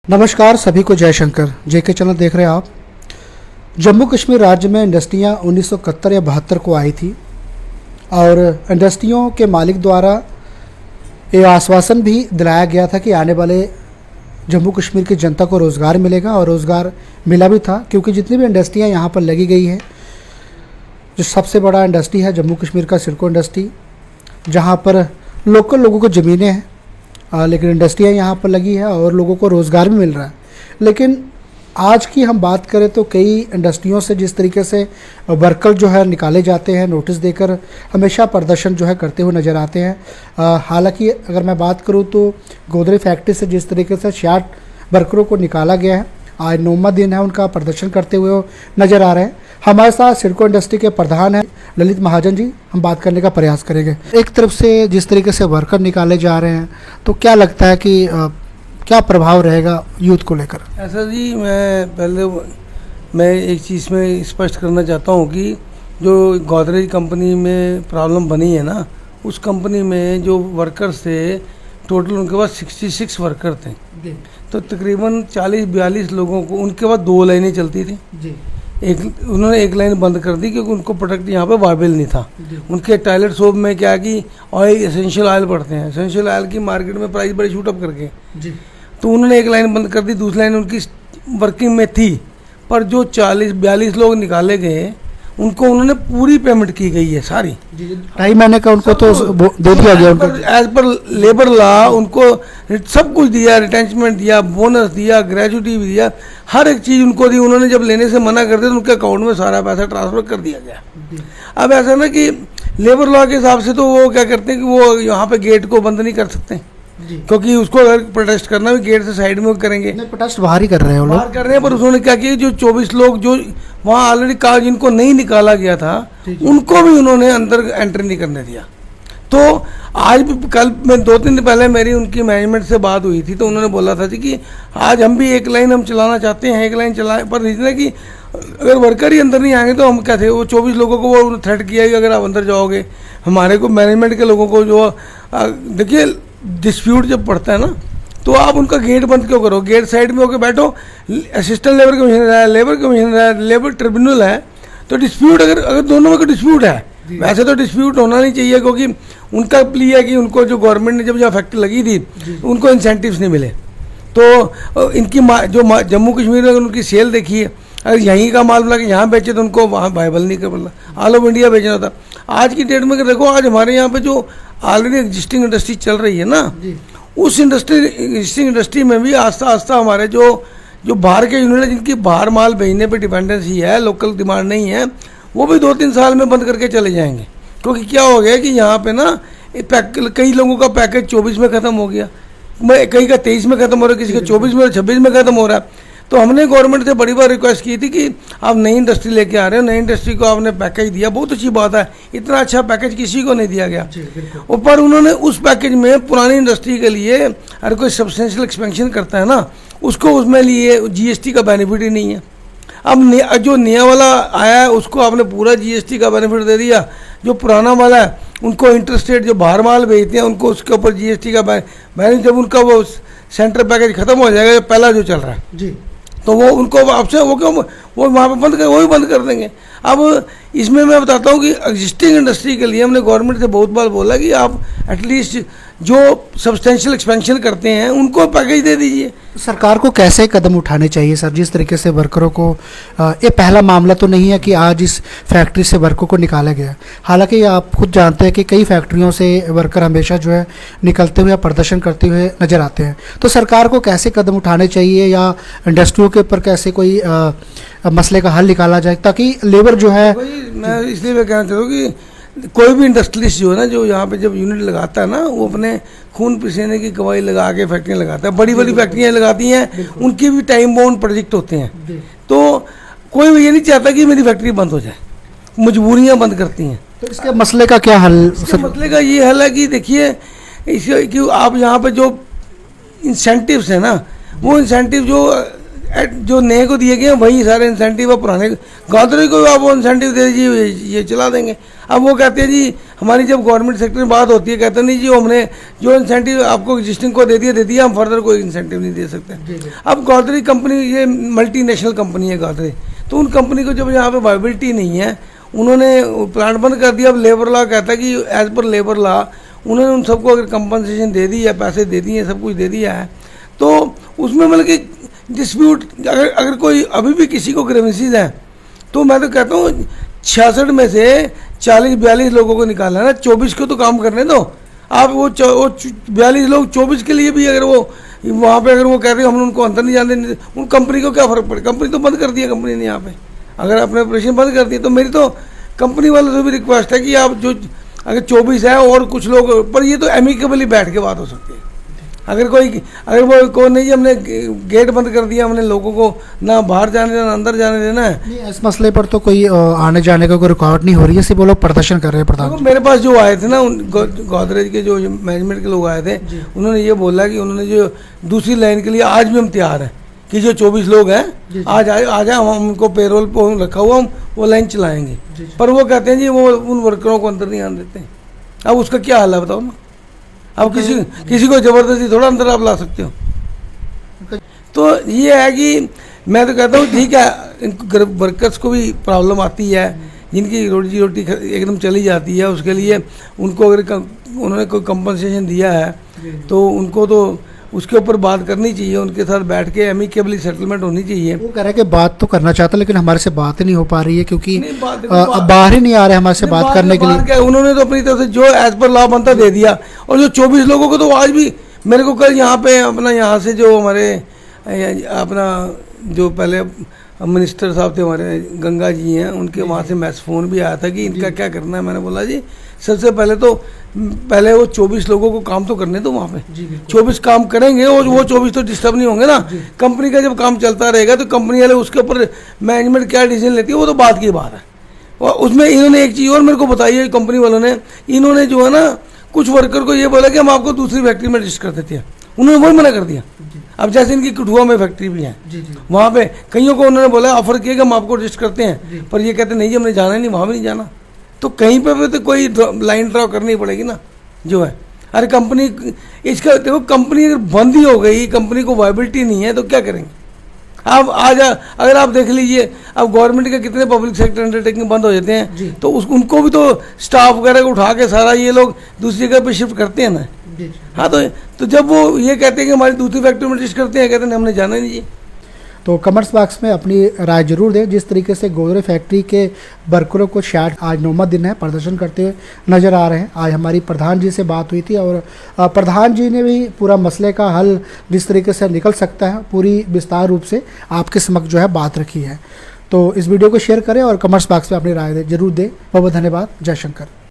नमस्कार सभी को जयशंकर जेके चैनल देख रहे हैं आप। जम्मू कश्मीर राज्य में इंडस्ट्रियां 1971 या 72 को आई थी और इंडस्ट्रियों के मालिक द्वारा ये आश्वासन भी दिलाया गया था कि आने वाले जम्मू कश्मीर की जनता को रोज़गार मिलेगा और रोज़गार मिला भी था, क्योंकि जितनी भी इंडस्ट्रियां यहाँ पर लगी गई है, जो सबसे बड़ा इंडस्ट्री है जम्मू कश्मीर का सिडको इंडस्ट्री, जहाँ पर लोकल लोगों को ज़मीनें हैं लेकिन इंडस्ट्रियाँ यहाँ पर लगी है और लोगों को रोज़गार भी मिल रहा है। लेकिन आज की हम बात करें तो कई इंडस्ट्रियों से जिस तरीके से वर्कर जो है निकाले जाते हैं, नोटिस देकर हमेशा प्रदर्शन जो है करते हुए नज़र आते हैं। हालांकि अगर मैं बात करूँ तो गोदरेज फैक्ट्री से जिस तरीके से 66 वर्करों को निकाला गया है, आज 9वां दिन है उनका प्रदर्शन करते हुए नज़र आ रहे हैं। हमारे साथ सिडको इंडस्ट्री के प्रधान हैं ललित महाजन जी, हम बात करने का प्रयास करेंगे। एक तरफ से जिस तरीके से वर्कर निकाले जा रहे हैं, तो क्या लगता है कि क्या प्रभाव रहेगा यूथ को लेकर? ऐसा जी, मैं एक चीज़ में स्पष्ट करना चाहता हूँ कि जो गोदरेज कंपनी में प्रॉब्लम बनी है ना, उस कंपनी में जो वर्कर्स थे टोटल उनके पास 66 वर्कर थे, तो तकरीबन 40-42 लोगों को उनके पास 2 लाइनें चलती थी जी। उन्होंने एक लाइन बंद कर दी क्योंकि उनको प्रोडक्ट यहाँ पे वायबल नहीं था। उनके टॉयलेट सोप में क्या कि ऑयल एसेंशियल ऑयल पड़ते हैं, एसेंशियल ऑयल की मार्केट में प्राइस बड़ी शूट अप करके जी। तो उन्होंने एक लाइन बंद कर दी, दूसरी लाइन उनकी वर्किंग में थी, पर जो 40-42 लोग निकाले गए उनको उन्होंने पूरी पेमेंट की गई है सारी। 2.5 महीने का उनको तो दे दिया गया, उनको एज पर लेबर लॉ उनको सब कुछ दिया, रिटेंचमेंट दिया, बोनस दिया, ग्रेजुटी भी दिया, हर एक चीज़ उनको दी। उन्होंने जब लेने से मना कर दिया तो उनके अकाउंट में सारा पैसा ट्रांसफर कर दिया गया। अब ऐसा ना कि लेबर लॉ के हिसाब से तो वो क्या करते हैं कि वो यहाँ पे गेट को बंद नहीं कर सकते, क्योंकि उसको अगर प्रोटेस्ट करना भी गेट से साइड में करेंगे। प्रोटेस्ट बाहर ही कर रहे हैं, बाहर कर रहे हैं, पर उन्होंने क्या किया, जो 24 लोग जो वहाँ ऑलरेडी कागज जिनको नहीं निकाला गया था उनको भी उन्होंने अंदर एंट्री नहीं करने दिया। तो आज भी, कल मैं 2-3 दिन पहले मेरी उनकी मैनेजमेंट से बात हुई थी, तो उन्होंने बोला था कि आज हम भी एक लाइन हम चलाना चाहते हैं, एक लाइन चलाएं, पर रीजन है कि अगर वर्कर ही अंदर नहीं आएंगे तो हम क्या थे, वो 24 लोगों को वो थ्रेट किया कि अगर आप अंदर जाओगे, हमारे को मैनेजमेंट के लोगों को जो देखिए डिस्प्यूट जब पड़ता है ना, तो आप उनका गेट बंद क्यों करो? गेट साइड में होकर बैठो, असिस्टेंट लेबर कमिश्नर है, लेबर कमिश्नर है, लेबर ट्रिब्यूनल है, तो डिस्प्यूट अगर दोनों में कोई डिस्प्यूट है, वैसे तो डिस्प्यूट होना नहीं चाहिए, क्योंकि उनका प्ली है कि उनको जो गवर्नमेंट ने जब यहाँ फैक्ट्री लगी थी उनको इंसेंटिव्स नहीं मिले। तो इनकी जो जम्मू कश्मीर में उनकी सेल देखी है, अगर यहीं का माल बना के यहाँ बेचे तो उनको वहाँ वायबल नहीं कर पड़ता, ऑल ओवर इंडिया बेचना था। आज की डेट में देखो, आज हमारे यहाँ पे जो ऑलरेडी एग्जिस्टिंग इंडस्ट्री चल रही है ना, उस एग्जिस्टिंग इंडस्ट्री में भी आस्ता आस्ता हमारे जो बाहर के यूनिट है, जिनकी बाहर माल भेजने पे डिपेंडेंसी है, लोकल डिमांड नहीं है, वो भी 2-3 साल में बंद करके चले जाएंगे। क्योंकि क्या हो गया कि यहाँ पे ना कई लोगों का पैकेज 24 में ख़त्म हो गया, कई का 23 में ख़त्म हो रहा है, किसी का 24 में 26 में ख़त्म हो रहा है। तो हमने गवर्नमेंट से बड़ी बार रिक्वेस्ट की थी कि आप नई इंडस्ट्री लेके आ रहे हो, नई इंडस्ट्री को आपने पैकेज दिया, बहुत अच्छी बात है, इतना अच्छा पैकेज किसी को नहीं दिया गया। ऊपर उन्होंने उस पैकेज में पुरानी इंडस्ट्री के लिए अगर कोई सब्सटेंशियल एक्सपेंशन करता है ना, उसको उसमें लिए जीएसटी का बेनिफिट ही नहीं है। अब जो नया वाला आया है उसको आपने पूरा जीएसटी का बेनिफिट दे दिया, जो पुराना वाला है उनको इंटरस्टेट जो बाहर माल भेजते हैं उनको उसके ऊपर जीएसटी का बेनिफिट, जब उनका वो सेंट्रल पैकेज खत्म हो जाएगा, पहला जो चल रहा है जी, तो वो उनको आपसे वो क्यों वो वहाँ पे बंद कर, वो भी बंद कर देंगे। अब इसमें मैं बताता हूँ कि एग्जिस्टिंग इंडस्ट्री के लिए हमने गवर्नमेंट से बहुत बार बोला कि आप एटलीस्ट जो सब्सटेंशियल एक्सपेंशन करते हैं उनको पैकेज दे दीजिए। सरकार को कैसे कदम उठाने चाहिए सर, जिस तरीके से वर्करों को ये पहला मामला तो नहीं है कि आज इस फैक्ट्री से वर्करों को निकाला गया, हालांकि आप खुद जानते हैं कि कई फैक्ट्रियों से वर्कर हमेशा जो है निकलते हुए या प्रदर्शन करते हुए नज़र आते हैं। तो सरकार को कैसे कदम उठाने चाहिए या इंडस्ट्रियों के ऊपर कैसे कोई मसले का हल निकाला जाए, ताकि लेबर जो है, मैं इसलिए मैं कहना चाहता हूँ कि कोई भी इंडस्ट्रियलिस्ट जो है ना, जो यहाँ पे जब यूनिट लगाता है ना, वो अपने खून पसीने की गवाही लगा के फैक्ट्रियाँ लगाता है, बड़ी बड़ी फैक्ट्रियाँ लगाती हैं, उनके भी टाइम बाउंड प्रोजेक्ट होते हैं। तो कोई भी ये नहीं चाहता कि मेरी फैक्ट्री बंद हो जाए, मजबूरियाँ बंद करती हैं। तो इसके मसले का क्या हल? मसले का ये हल है कि देखिए, इसके कि आप यहाँ पे जो इंसेंटिव्स है ना, वो इंसेंटिव जो जो नए को दिए गए हैं वही सारे इंसेंटिव अब पुराने गोदरेज को आप वो इंसेंटिव दे दीजिए, ये चला देंगे। अब वो कहते हैं जी हमारी जब गवर्नमेंट सेक्टर में बात होती है कहते हैं नहीं जी हमने जो इंसेंटिव आपको एग्जिस्टिंग को दे दिया हम फर्दर कोई इंसेंटिव नहीं दे सकते। अब गोदरेज कंपनी ये मल्टीनेशनल कंपनी है गोदरेज, तो उन कंपनी को जब यहाँ पे वायबिलिटी नहीं है उन्होंने प्लांट बंद कर दिया। अब लेबर लॉ कहता है कि एज पर लेबर लॉ उन्होंने उन सबको अगर कंपनसेशन दे दी है, पैसे दे दिए, सब कुछ दे दिया है, तो उसमें मतलब कि डिस्प्यूट अगर कोई अभी भी किसी को ग्रेवेंसीज है तो मैं तो कहता हूँ 66 में से 40-42 लोगों को निकालना है ना, 24 को तो काम करने दो आप। वो 42 लोग 24 के लिए भी अगर वो वहाँ पे अगर वो कहते हैं हम उनको अंदर नहीं जाने देंगे, उन कंपनी को क्या फ़र्क पड़े? कंपनी तो बंद कर दिया कंपनी ने यहाँ पे, अगर अपने ऑपरेशन बंद कर दिए। तो मेरी तो कंपनी वालों से भी रिक्वेस्ट है कि आप जो अगर 24 है और कुछ लोग, पर ये तो एमिकेबली बैठ के बात हो सकती है। अगर वो को नहीं हमने गेट बंद कर दिया, हमने लोगों को ना बाहर जाने देना अंदर जाने देना है। नहीं, इस मसले पर तो कोई आने जाने का कोई रुकावट नहीं हो रही है, सिर्फ वो लोग प्रदर्शन कर रहे हैं। प्रधान मेरे पास जो आए थे ना गोदरेज के जो मैनेजमेंट के लोग आए थे, उन्होंने ये बोला कि उन्होंने जो दूसरी लाइन के लिए आज भी हम तैयार हैं कि जो 24 लोग हैं आज जाए हम उनको पेरोल पर रखा हुआ हम वो लाइन चलाएंगे। पर वो कहते हैं जी वो उन वर्करों को अंदर नहीं आने देते। अब उसका क्या हाल है बताओ ना। अब किसी को ज़बरदस्ती थोड़ा अंदर आप ला सकते हो। तो ये है कि मैं तो कहता हूँ ठीक है, इनको वर्कर्स को भी प्रॉब्लम आती है, जिनकी रोटी एकदम चली जाती है, उसके लिए उनको अगर उन्होंने कोई कंपनसेशन दिया है तो उनको तो उसके ऊपर बात करनी चाहिए, उनके साथ बैठ के एमिकेबली सेटलमेंट होनी चाहिए। वो कह रहा है कि बात तो करना चाहता लेकिन हमारे से बात ही नहीं हो पा रही है क्योंकि अब बाहर ही नहीं आ रहे हमारे से बात करने के लिए। उन्होंने तो अपनी तरफ से जो एज पर लॉ बनता दे दिया, और जो 24 लोगों को तो आज भी मेरे को कल यहाँ पे अपना यहाँ से जो हमारे अपना जो पहले मिनिस्टर साहब थे हमारे गंगा जी हैं, उनके वहाँ से मैसेज फ़ोन भी आया था कि इनका क्या करना है। मैंने बोला जी सबसे पहले वो 24 लोगों को काम तो करने दो वहाँ पे, 24 काम करेंगे और वो 24 तो डिस्टर्ब नहीं होंगे ना। कंपनी का जब काम चलता रहेगा तो कंपनी वाले उसके ऊपर मैनेजमेंट क्या डिसीजन लेती है वो तो बात की बात है। और उसमें इन्होंने एक चीज़ और मेरे को बताई है कंपनी वालों ने, इन्होंने जो है ना कुछ वर्कर को ये बोला कि हम आपको दूसरी फैक्ट्री में रजिस्टर कर देते हैं, उन्होंने वही मना कर दिया। अब जैसे इनकी कठुआ में फैक्ट्री भी है, वहाँ पे कईयों को उन्होंने बोला ऑफर किया कि हम आपको रजिस्टर करते हैं, पर ये कहते नहीं जी हमने जाना ही नहीं, वहाँ भी नहीं जाना। तो कहीं पे भी तो कोई लाइन ड्रॉ करनी पड़ेगी ना जो है। अरे कंपनी इसका देखो, कंपनी अगर बंद ही हो गई, कंपनी को वायबिलिटी नहीं है तो क्या करेंगे आप? अगर आप देख लीजिए अब गवर्नमेंट के कितने पब्लिक सेक्टर अंडरटेकिंग बंद हो जाते हैं तो उनको भी तो स्टाफ वगैरह को उठा के सारा ये लोग दूसरी जगह पे शिफ्ट करते हैं ना। हाँ तो जब वो ये कहते हैं कि हमारी दूसरी फैक्ट्री में रजिस्टर करते हैं, कहते हैं हमने जाना ही नहीं। तो कमेंट्स बॉक्स में अपनी राय जरूर दें। जिस तरीके से गोदरेज फैक्ट्री के वर्करों को शायद आज 9वां दिन है प्रदर्शन करते हुए नज़र आ रहे हैं। आज हमारी प्रधान जी से बात हुई थी और प्रधान जी ने भी पूरा मसले का हल जिस तरीके से निकल सकता है पूरी विस्तार रूप से आपके समक्ष जो है बात रखी है। तो इस वीडियो को शेयर करें और कमेंट्स बॉक्स में अपनी राय जरूर दें। बहुत बहुत धन्यवाद। जय शंकर।